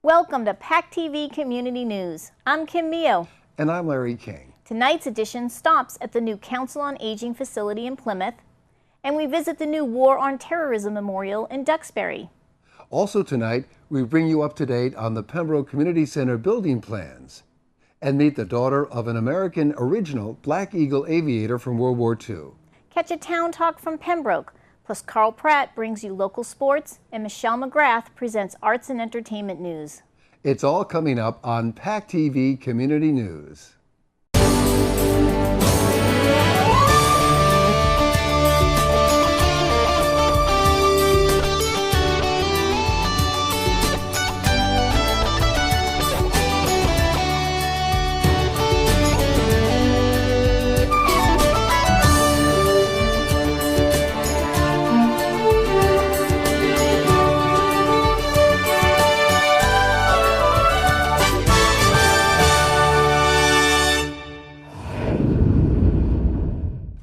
Welcome to PACTV Community News. I'm Kim Mio. And I'm Larry King. Tonight's edition stops at the new Council on Aging facility in Plymouth, and we visit the new War on Terrorism Memorial in Duxbury. Also tonight, we bring you up to date on the Pembroke Community Center building plans and meet the daughter of an American original Black Eagle aviator from World War II. Catch a town talk from Pembroke, plus Carl Pratt brings you local sports, and Michelle McGrath presents arts and entertainment news. It's all coming up on PACTV Community News.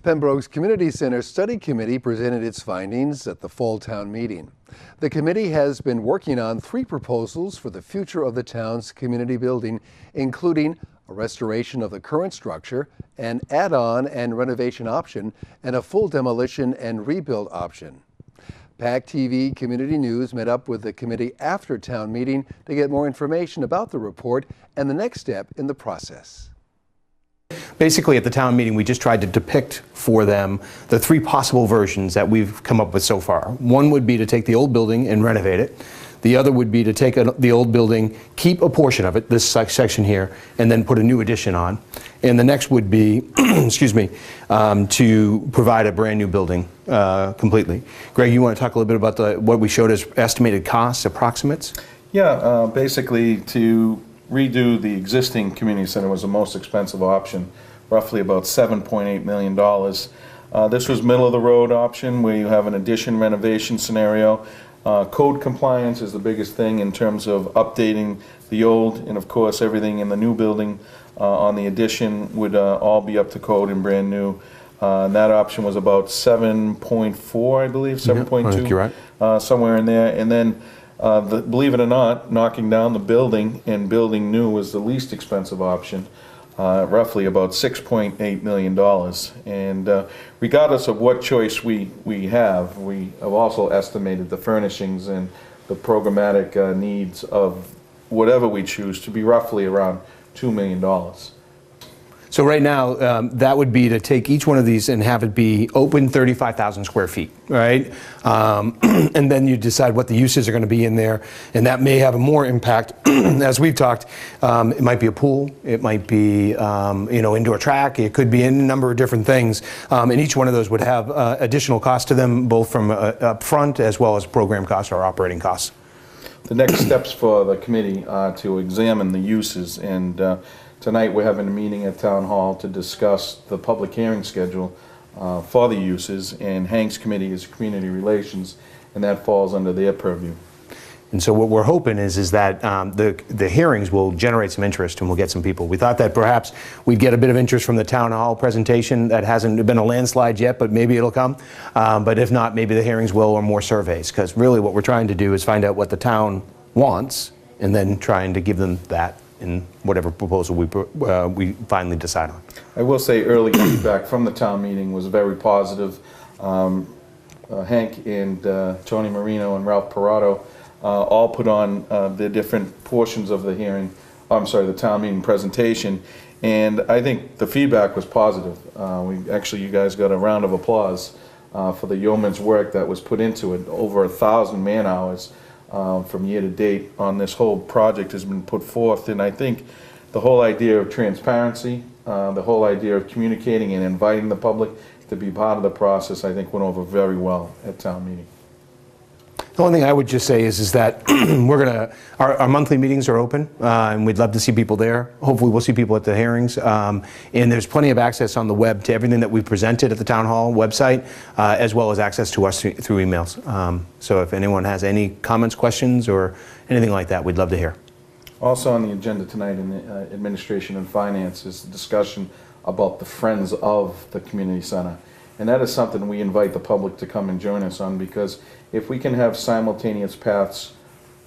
Pembroke's Community Center Study Committee presented its findings at the Fall Town Meeting. The committee has been working on 3 proposals for the future of the town's community building, including a restoration of the current structure, an add-on and renovation option, and a full demolition and rebuild option. PACTV Community News met up with the committee after town meeting to get more information about the report and the next step in the process. Basically, at the town meeting, we just tried to depict for them the 3 possible versions that we've come up with so far. One would be to take the old building and renovate it. The other would be to take the old building, keep a portion of it, this section here, and then put a new addition on. And the next would be, excuse me, to provide a brand new building completely. Greg, you want to talk a little bit about what we showed as estimated costs, approximates? Yeah, basically to redo the existing community center was the most expensive option, roughly about $7.8 million. This was middle of the road option where you have an addition renovation scenario. Code compliance is the biggest thing in terms of updating the old, and of course everything in the new building on the addition would all be up to code and brand new. And that option was about 7.4, I believe, 7.2, I think you're right. Somewhere in there. And then believe it or not, knocking down the building and building new was the least expensive option, roughly about $6.8 million. And regardless of what choice we have also estimated the furnishings and the programmatic needs of whatever we choose to be roughly around $2 million. So right now, that would be to take each one of these and have it be open 35,000 square feet, right? And then you decide what the uses are going to be in there, and that may have a more impact. As we've talked, it might be a pool, it might be indoor track, it could be a number of different things, and each one of those would have additional cost to them, both from upfront as well as program costs or operating costs. The next steps for the committee are to examine the uses, and tonight we're having a meeting at Town Hall to discuss the public hearing schedule for the uses, and Hank's committee is community relations, and that falls under their purview. And so what we're hoping is that the hearings will generate some interest and we'll get some people. We thought that perhaps we'd get a bit of interest from the Town Hall presentation. That hasn't been a landslide yet, but maybe it'll come. But if not, maybe the hearings will, or more surveys, because really what we're trying to do is find out what the town wants and then trying to give them that in whatever proposal we finally decide on. I will say early feedback from the town meeting was very positive. Hank and Tony Marino and Ralph Parato all put on the different portions of the hearing, the town meeting presentation, and I think the feedback was positive. You guys got a round of applause for the yeoman's work that was put into it. Over 1,000 man hours from year to date on this whole project has been put forth, and I think the whole idea of transparency, the whole idea of communicating and inviting the public to be part of the process, I think went over very well at town meeting. The only thing I would just say is that our monthly meetings are open, and we'd love to see people there. Hopefully we'll see people at the hearings. And there's plenty of access on the web to everything that we presented at the Town Hall website, as well as access to us through emails. So if anyone has any comments, questions, or anything like that, we'd love to hear. Also on the agenda tonight in the Administration and Finance is the discussion about the Friends of the Community Center. And that is something we invite the public to come and join us on, because if we can have simultaneous paths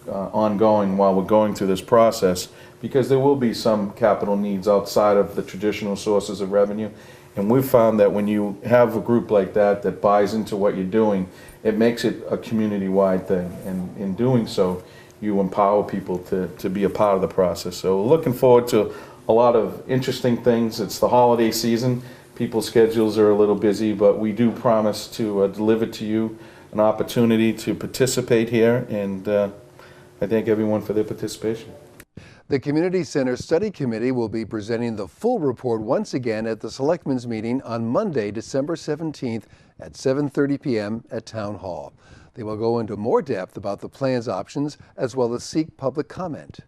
ongoing while we're going through this process, because there will be some capital needs outside of the traditional sources of revenue. And we've found that when you have a group like that that buys into what you're doing, it makes it a community-wide thing. And in doing so, you empower people to be a part of the process. So we're looking forward to a lot of interesting things. It's the holiday season. People's schedules are a little busy, but we do promise to deliver to you an opportunity to participate here, and I thank everyone for their participation. The Community Center Study Committee will be presenting the full report once again at the Selectmen's meeting on Monday, December 17th at 7:30 p.m. at Town Hall. They will go into more depth about the plan's options as well as seek public comment.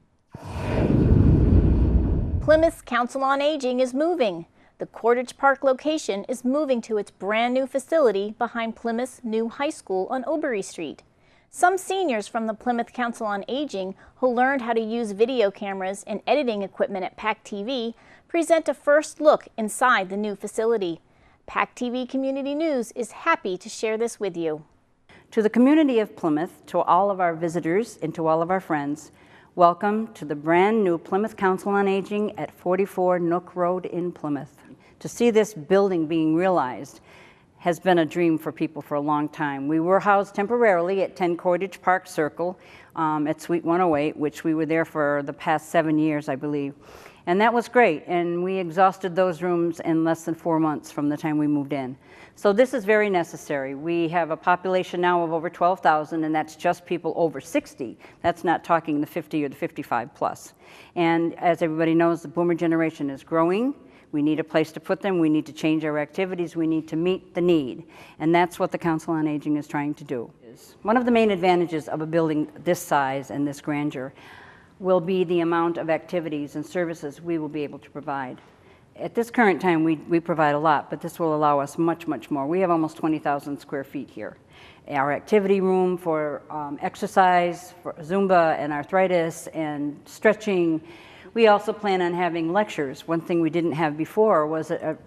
Plymouth's Council on Aging is moving. The Cordage Park location is moving to its brand new facility behind Plymouth's new high school on Obery Street. Some seniors from the Plymouth Council on Aging who learned how to use video cameras and editing equipment at PACTV present a first look inside the new facility. PACTV Community News is happy to share this with you. To the community of Plymouth, to all of our visitors, and to all of our friends, welcome to the brand new Plymouth Council on Aging at 44 Nook Road in Plymouth. To see this building being realized has been a dream for people for a long time. We were housed temporarily at 10 Cordage Park Circle at Suite 108, which we were there for the past 7 years, I believe. And that was great, and we exhausted those rooms in less than 4 months from the time we moved in. So this is very necessary. We have a population now of over 12,000, and that's just people over 60. That's not talking the 50 or the 55 plus. And as everybody knows, the boomer generation is growing. We need a place to put them. We need to change our activities. We need to meet the need. And that's what the Council on Aging is trying to do. One of the main advantages of a building this size and this grandeur will be the amount of activities and services we will be able to provide. At this current time, we provide a lot, but this will allow us much, much more. We have almost 20,000 square feet here. Our activity room for exercise, for Zumba and arthritis and stretching. We also plan on having lectures. One thing we didn't have before was a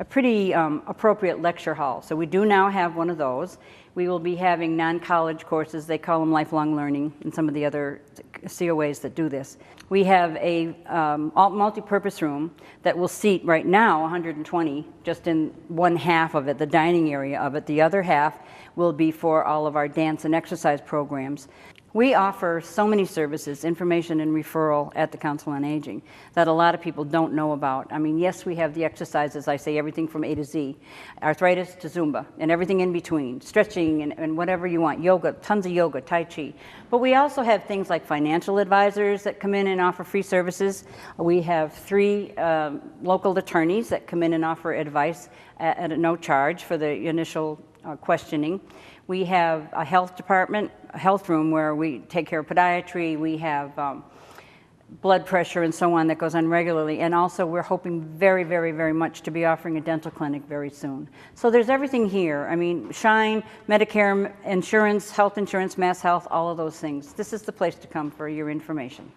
pretty appropriate lecture hall. So we do now have one of those. We will be having non-college courses. They call them lifelong learning, and some of the other COAs that do this. We have a multi-purpose room that will seat right now 120, just in one half of it, the dining area of it. The other half will be for all of our dance and exercise programs. We offer so many services, information and referral at the Council on Aging that a lot of people don't know about. I mean, yes, we have the exercises, I say everything from A to Z, arthritis to Zumba, and everything in between, stretching and whatever you want, yoga, tons of yoga, Tai Chi. But we also have things like financial advisors that come in and offer free services. We have 3 local attorneys that come in and offer advice at no charge for the initial questioning. We have a health department, a health room where we take care of podiatry. We have blood pressure and so on that goes on regularly. And also we're hoping very, very, very much to be offering a dental clinic very soon. So there's everything here. I mean, Shine, Medicare, insurance, health insurance, Mass Health, all of those things. This is the place to come for your information.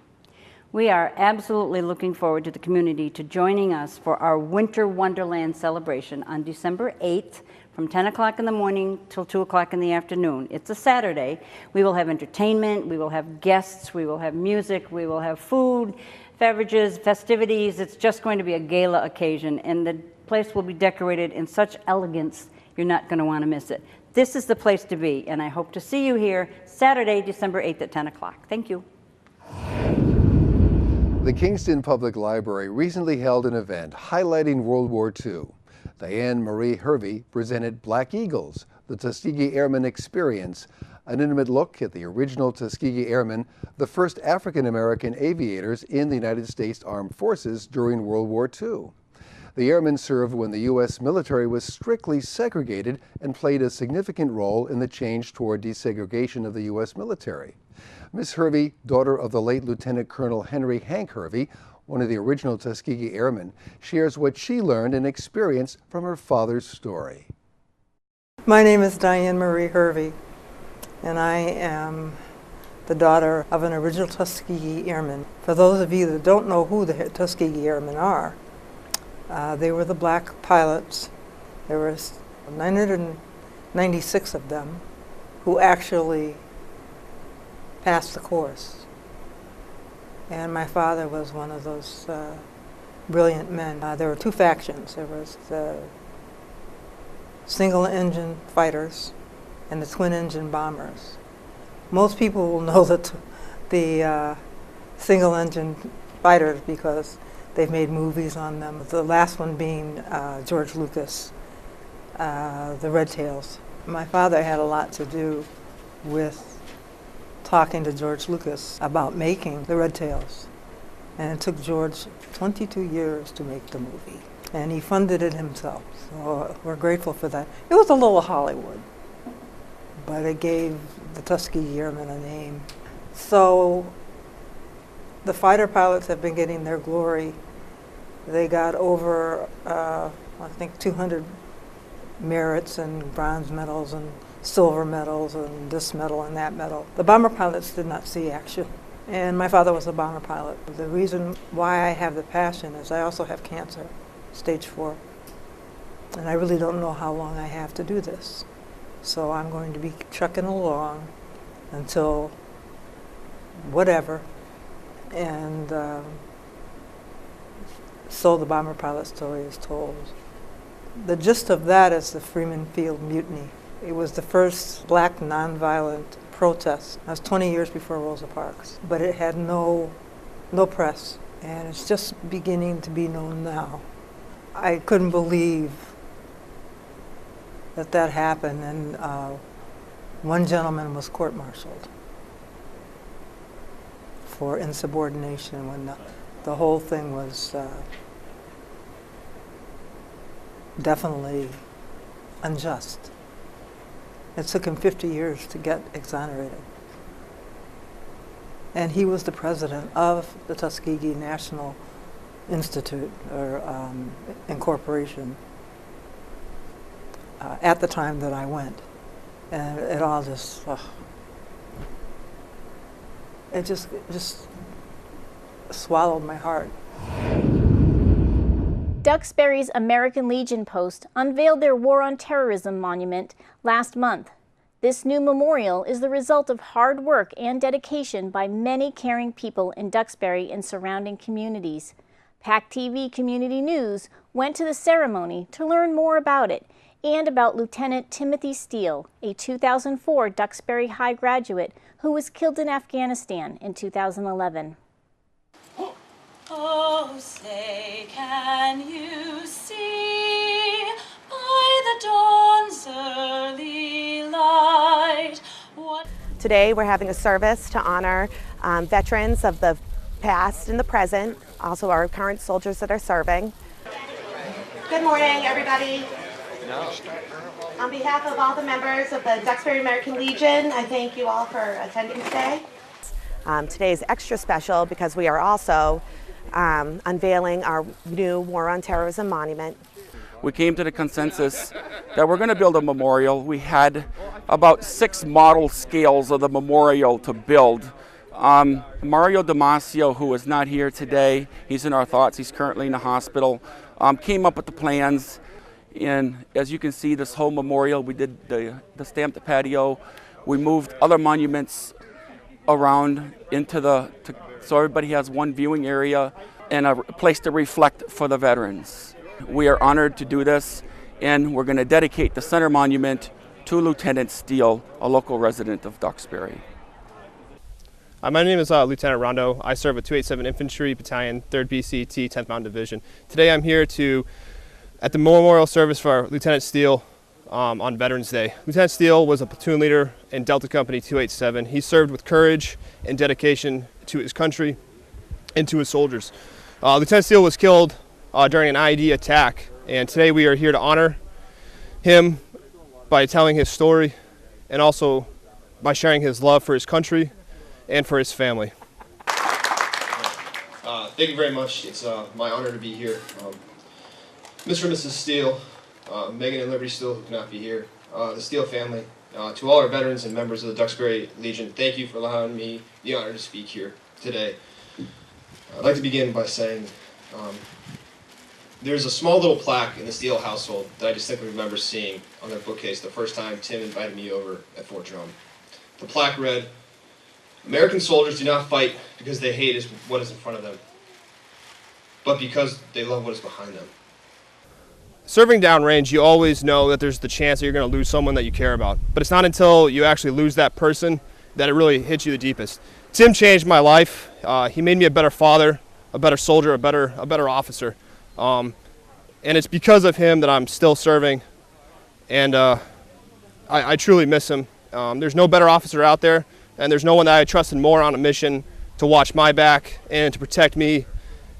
We are absolutely looking forward to the community to joining us for our Winter Wonderland celebration on December 8th from 10 o'clock in the morning till 2 o'clock in the afternoon. It's a Saturday. We will have entertainment, we will have guests, we will have music, we will have food, beverages, festivities. It's just going to be a gala occasion, and the place will be decorated in such elegance, you're not going to want to miss it. This is the place to be, and I hope to see you here Saturday, December 8th at 10 o'clock. Thank you. The Kingston Public Library recently held an event highlighting World War II. Diane Marie Hervey presented Black Eagles, the Tuskegee Airmen Experience, an intimate look at the original Tuskegee Airmen, the first African-American aviators in the United States Armed Forces during World War II. The airmen served when the U.S. military was strictly segregated and played a significant role in the change toward desegregation of the U.S. military. Miss Hervey, daughter of the late Lieutenant Colonel Henry Hank Hervey, one of the original Tuskegee Airmen, shares what she learned and experienced from her father's story. My name is Diane Marie Hervey, and I am the daughter of an original Tuskegee Airman. For those of you that don't know who the Tuskegee Airmen are, they were the black pilots. There were 996 of them who actually passed the course. And my father was one of those brilliant men. There were two factions. There was the single-engine fighters and the twin-engine bombers. Most people will know the single-engine fighters because they've made movies on them. The last one being George Lucas, the Red Tails. My father had a lot to do with talking to George Lucas about making the Red Tails. And it took George 22 years to make the movie. And he funded it himself. So we're grateful for that. It was a little Hollywood, but it gave the Tuskegee Airmen a name. So the fighter pilots have been getting their glory. They got over, I think, 200 merits and bronze medals and silver medals and this medal and that medal. The bomber pilots did not see action. And my father was a bomber pilot. The reason why I have the passion is I also have cancer, stage 4. And I really don't know how long I have to do this. So I'm going to be trucking along until whatever. And so the bomber pilot story is told. The gist of that is the Freeman Field Mutiny. It was the first black nonviolent protest. That was 20 years before Rosa Parks. But it had no press, and it's just beginning to be known now. I couldn't believe that happened, and one gentleman was court-martialed for insubordination when the whole thing was definitely unjust. It took him 50 years to get exonerated. And he was the president of the Tuskegee National Institute, or Incorporation, at the time that I went. And it all just, it just swallowed my heart. Duxbury's American Legion Post unveiled their War on Terrorism monument last month. This new memorial is the result of hard work and dedication by many caring people in Duxbury and surrounding communities. PACTV Community News went to the ceremony to learn more about it and about Lieutenant Timothy Steele, a 2004 Duxbury High graduate who was killed in Afghanistan in 2011. Oh, say, can you see by the dawn's early light what... Today we're having a service to honor veterans of the past and the present, also our current soldiers that are serving. Good morning, everybody. On behalf of all the members of the Duxbury American Legion, I thank you all for attending today. Today is extra special because we are also unveiling our new War on Terrorism monument. We came to the consensus that we're going to build a memorial. We had about 6 model scales of the memorial to build. Mario Damasio, who is not here today, he's in our thoughts, he's currently in the hospital, came up with the plans. And as you can see, this whole memorial, we did the stamped patio. We moved other monuments around into so everybody has one viewing area and a place to reflect for the veterans. We are honored to do this, and we're going to dedicate the center monument to Lieutenant Steele, a local resident of Duxbury. My name is Lieutenant Rondo. I serve with 287 Infantry Battalion, 3rd BCT, 10th Mountain Division. Today I'm here at the memorial service for Lieutenant Steele on Veterans Day. Lieutenant Steele was a platoon leader in Delta Company 287. He served with courage and dedication to his country and to his soldiers. Lieutenant Steele was killed during an IED attack, and today we are here to honor him by telling his story and also by sharing his love for his country and for his family. Thank you very much. It's my honor to be here. Mr. and Mrs. Steele, Megan and Liberty Steele, who cannot be here, the Steele family, to all our veterans and members of the Duxbury Legion, thank you for allowing me the honor to speak here today. I'd like to begin by saying there's a small little plaque in the Steele household that I distinctly remember seeing on their bookcase the first time Tim invited me over at Fort Drum. The plaque read, American soldiers do not fight because they hate what is in front of them, but because they love what is behind them. Serving downrange, you always know that there's the chance that you're going to lose someone that you care about. But it's not until you actually lose that person that it really hits you the deepest. Tim changed my life. He made me a better father, a better soldier, a better officer. And it's because of him that I'm still serving. And I truly miss him. There's no better officer out there, and there's no one that I trusted more on a mission to watch my back and to protect me.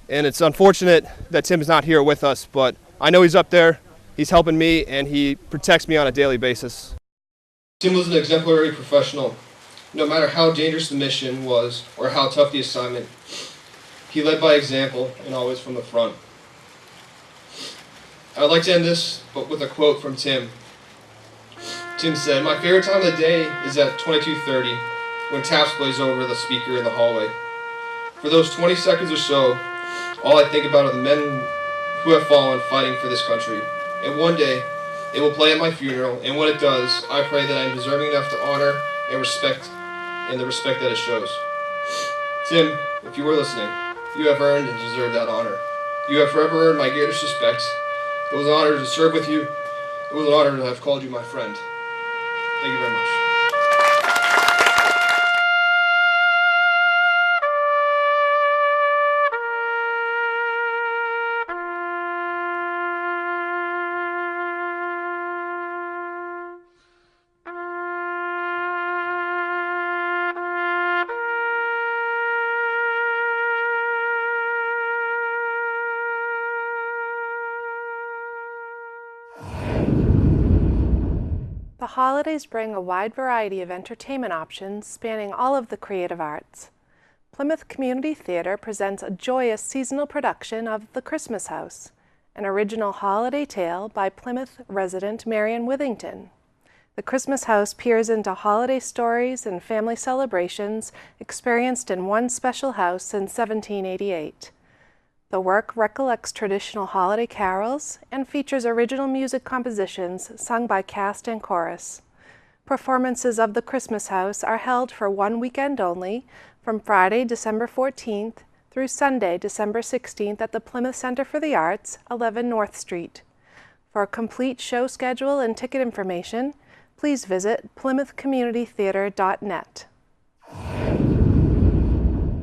And it's unfortunate that Tim is not here with us, but I know he's up there, he's helping me, and he protects me on a daily basis. Tim was an exemplary professional. No matter how dangerous the mission was or how tough the assignment, he led by example and always from the front. I would like to end this with a quote from Tim. Tim said, "My favorite time of the day is at 22:30 when taps blaze over the speaker in the hallway. For those 20 seconds or so, all I think about are the men who have fallen fighting for this country. And one day, it will play at my funeral, and when it does, I pray that I am deserving enough to honor and respect, and the respect that it shows." Tim, if you were listening, you have earned and deserved that honor. You have forever earned my greatest respect. It was an honor to serve with you. It was an honor to have called you my friend. Thank you very much. The holidays bring a wide variety of entertainment options spanning all of the creative arts. Plymouth Community Theatre presents a joyous seasonal production of The Christmas House, an original holiday tale by Plymouth resident Marion Withington. The Christmas House peers into holiday stories and family celebrations experienced in one special house since 1788. The work recollects traditional holiday carols and features original music compositions sung by cast and chorus. Performances of The Christmas House are held for one weekend only, from Friday, December 14th through Sunday, December 16th at the Plymouth Center for the Arts, 11 North Street. For a complete show schedule and ticket information, please visit plymouthcommunitytheatre.net.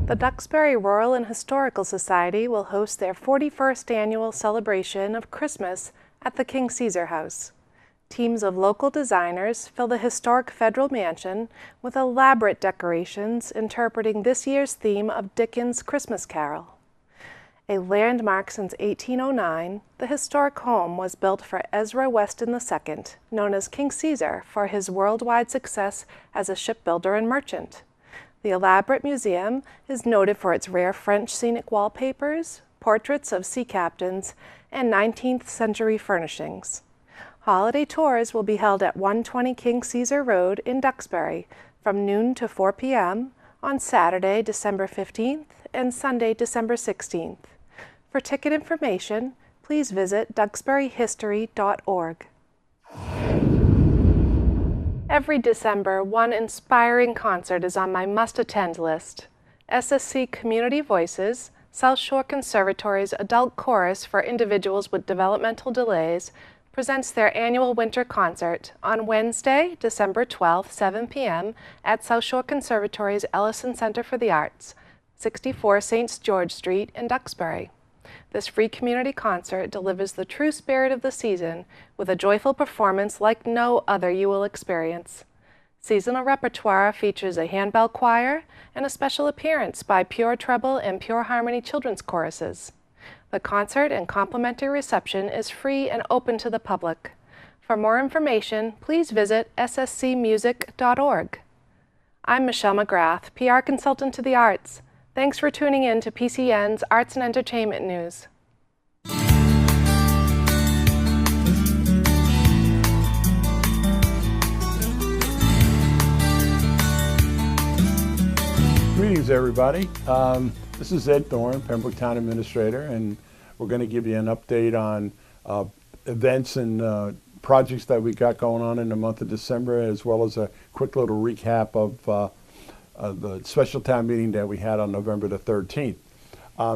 The Duxbury Rural and Historical Society will host their 41st annual celebration of Christmas at the King Caesar House. Teams of local designers fill the historic federal mansion with elaborate decorations interpreting this year's theme of Dickens' Christmas Carol. A landmark since 1809, the historic home was built for Ezra Weston II, known as King Caesar for his worldwide success as a shipbuilder and merchant. The elaborate museum is noted for its rare French scenic wallpapers, portraits of sea captains, and 19th century furnishings. Holiday tours will be held at 120 King Caesar Road in Duxbury from noon to 4 p.m. on Saturday, December 15th and Sunday, December 16th. For ticket information, please visit duxburyhistory.org. Every December, one inspiring concert is on my must-attend list. SSC Community Voices, South Shore Conservatory's adult chorus for individuals with developmental delays, presents their annual winter concert on Wednesday, December 12th, 7 p.m. at South Shore Conservatory's Ellison Center for the Arts, 64 St. George Street in Duxbury. This free community concert delivers the true spirit of the season with a joyful performance like no other you will experience. Seasonal repertoire features a handbell choir and a special appearance by Pure Treble and Pure Harmony children's choruses. The concert and complimentary reception is free and open to the public. For more information, please visit sscmusic.org. I'm Michelle McGrath, PR consultant to the arts. Thanks for tuning in to PCN's Arts and Entertainment News. Greetings, everybody. This is Ed Thorne, Pembroke Town Administrator, and we're going to give you an update on events and projects that we got going on in the month of December, as well as a quick little recap of the special town meeting that we had on November the 13th.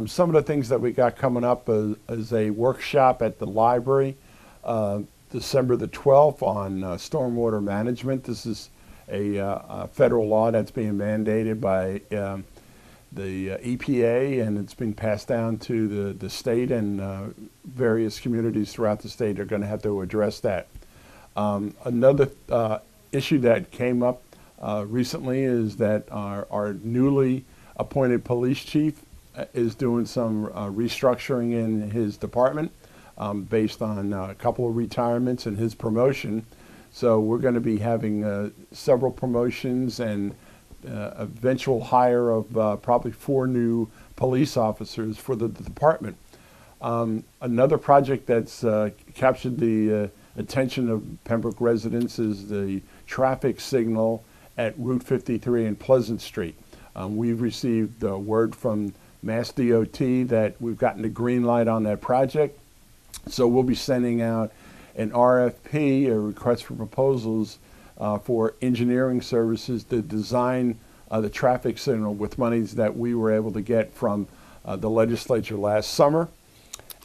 Some of the things that we got coming up is a workshop at the library December the 12th on stormwater management. This is a federal law that's being mandated by the EPA, and it's being passed down to the state, and various communities throughout the state are going to have to address that. Another issue that came up recently is that our newly appointed police chief is doing some restructuring in his department based on a couple of retirements and his promotion. So we're going to be having several promotions and eventual hire of probably 4 new police officers for the department. Another project that's captured the attention of Pembroke residents is the traffic signal at Route 53 and Pleasant Street. We've received word from Mass DOT that we've gotten the green light on that project. So we'll be sending out an RFP, a request for proposals, for engineering services to design the traffic signal with monies that we were able to get from the legislature last summer.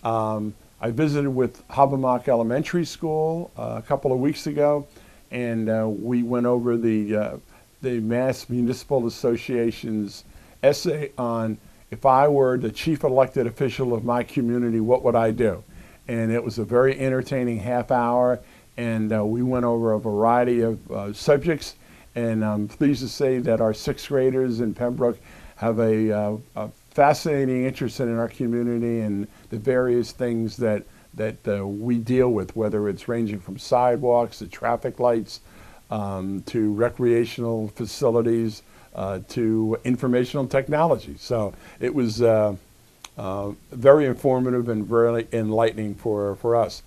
I visited with Habermock Elementary School a couple of weeks ago, and we went over the Mass Municipal Association's essay on, if I were the chief elected official of my community, what would I do? And it was a very entertaining half hour, and we went over a variety of subjects, and I'm pleased to say that our 6th graders in Pembroke have a fascinating interest in our community and the various things that we deal with, whether it's ranging from sidewalks to traffic lights to recreational facilities to informational technology. So it was very informative and very enlightening for us.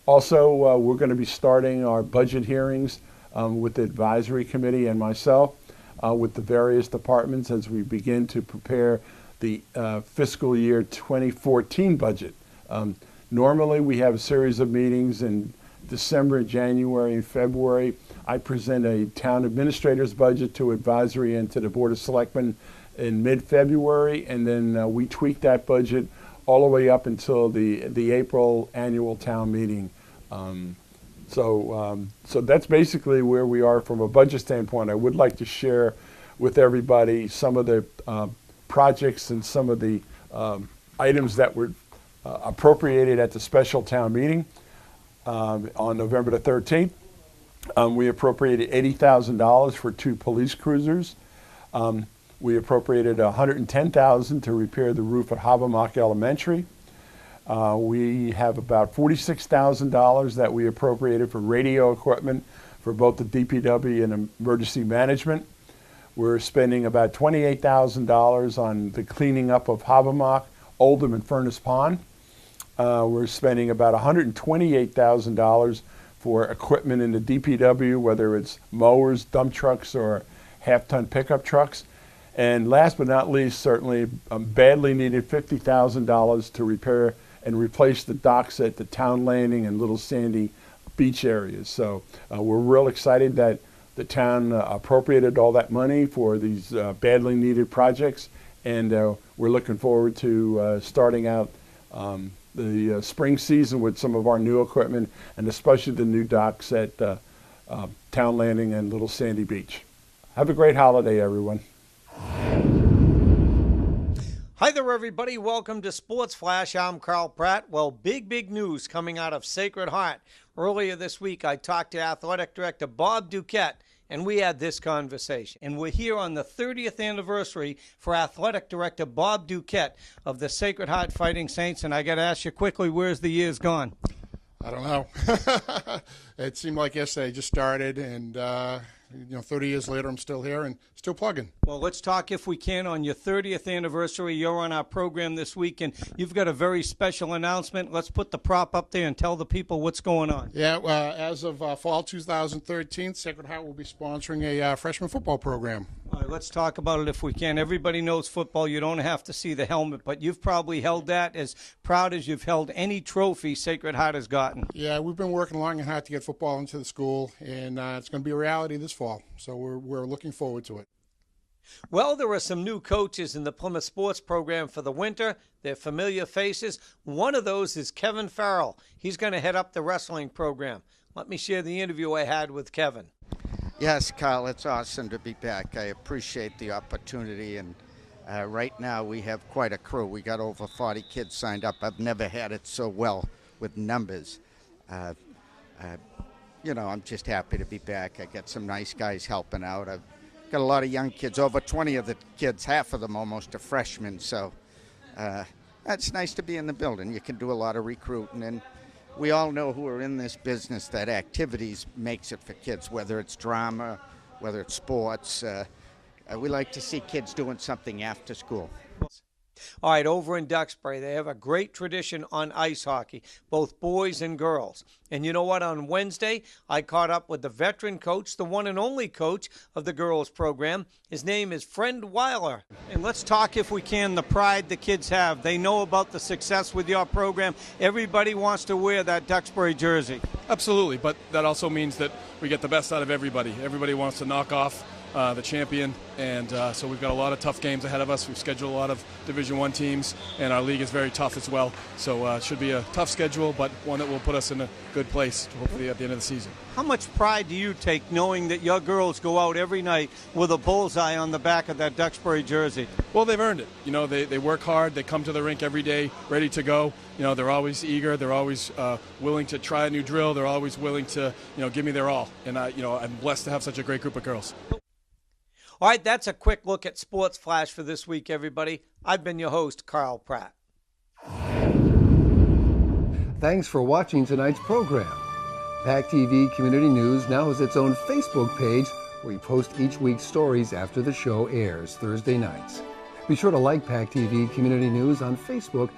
Also, we're going to be starting our budget hearings with the advisory committee and myself with the various departments as we begin to prepare the fiscal year 2014 budget. Normally we have a series of meetings in December, January, and February. I present a town administrator's budget to advisory and to the Board of Selectmen in mid-February, and then we tweak that budget all the way up until the April annual town meeting. So that's basically where we are from a budget standpoint. I would like to share with everybody some of the projects and some of the items that were appropriated at the special town meeting on November the 13th. We appropriated $80,000 for 2 police cruisers. We appropriated $110,000 to repair the roof at Habermock Elementary. We have about $46,000 that we appropriated for radio equipment for both the DPW and emergency management. We're spending about $28,000 on the cleaning up of Habermock, Oldham, and Furnace Pond. We're spending about $128,000 for equipment in the DPW, whether it's mowers, dump trucks, or half-ton pickup trucks. And last but not least, certainly badly needed $50,000 to repair and replace the docks at the Town Landing and Little Sandy beach areas. So we're real excited that the town appropriated all that money for these badly needed projects, and we're looking forward to starting out the spring season with some of our new equipment, and especially the new docks at Town Landing and Little Sandy Beach. Have a great holiday, everyone. Hi there, everybody. Welcome to Sports Flash. I'm Carl Pratt. Well, big news coming out of Sacred Heart. Earlier this week, I talked to Athletic Director Bob Duquette, and we had this conversation. And we're here on the 30th anniversary for Athletic Director Bob Duquette of the Sacred Heart Fighting Saints. And I got to ask you quickly, where's the years gone? I don't know. It seemed like yesterday just started, and 30 years later, I'm still here and still plugging. Well, let's talk, if we can, on your 30th anniversary. You're on our program this week, and you've got a very special announcement. Let's put the prop up there and tell the people what's going on. Yeah, as of fall 2013, Sacred Heart will be sponsoring a freshman football program. All right, let's talk about it if we can. Everybody knows football. You don't have to see the helmet, but you've probably held that as proud as you've held any trophy Sacred Heart has gotten. Yeah, we've been working long and hard to get football into the school, and it's going to be a reality this fall. So we're looking forward to it. Well, there are some new coaches in the Plymouth sports program for the winter. They're familiar faces. One of those is Kevin Farrell. He's going to head up the wrestling program. Let me share the interview I had with Kevin. Yes, Carl, it's awesome to be back. I appreciate the opportunity, and right now we have quite a crew. We got over 40 kids signed up. I've never had it so well with numbers. You know, I'm just happy to be back. I got some nice guys helping out. I've got a lot of young kids, over 20 of the kids, half of them almost are freshmen, so it's nice to be in the building. You can do a lot of recruiting, and we all know who are in this business that activities makes it for kids, whether it's drama, whether it's sports. We like to see kids doing something after school. All right, over in Duxbury, they have a great tradition on ice hockey, both boys and girls. And you know what? On Wednesday, I caught up with the veteran coach, the one and only coach of the girls program. His name is Friend Weiler. And let's talk, if we can, the pride the kids have. They know about the success with your program. Everybody wants to wear that Duxbury jersey. Absolutely, but that also means that we get the best out of everybody. Everybody wants to knock off the champion, and so we've got a lot of tough games ahead of us. We've scheduled a lot of Division I teams, and our league is very tough as well. So it should be a tough schedule, but one that will put us in a good place, hopefully at the end of the season. How much pride do you take knowing that your girls go out every night with a bullseye on the back of that Duxbury jersey? Well, they've earned it. You know, they work hard. They come to the rink every day ready to go. You know, they're always eager. They're always willing to try a new drill. They're always willing to, give me their all. And, I'm blessed to have such a great group of girls. All right, that's a quick look at Sports Flash for this week, everybody. I've been your host, Carl Pratt. Thanks for watching tonight's program. PACTV Community News now has its own Facebook page where we post each week's stories after the show airs Thursday nights. Be sure to like PACTV Community News on Facebook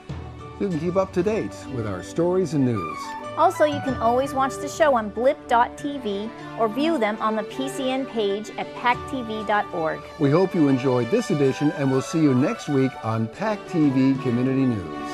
so you can keep up to date with our stories and news. Also, you can always watch the show on blip.tv or view them on the PCN page at pactv.org. We hope you enjoyed this edition, and we'll see you next week on PACTV Community News.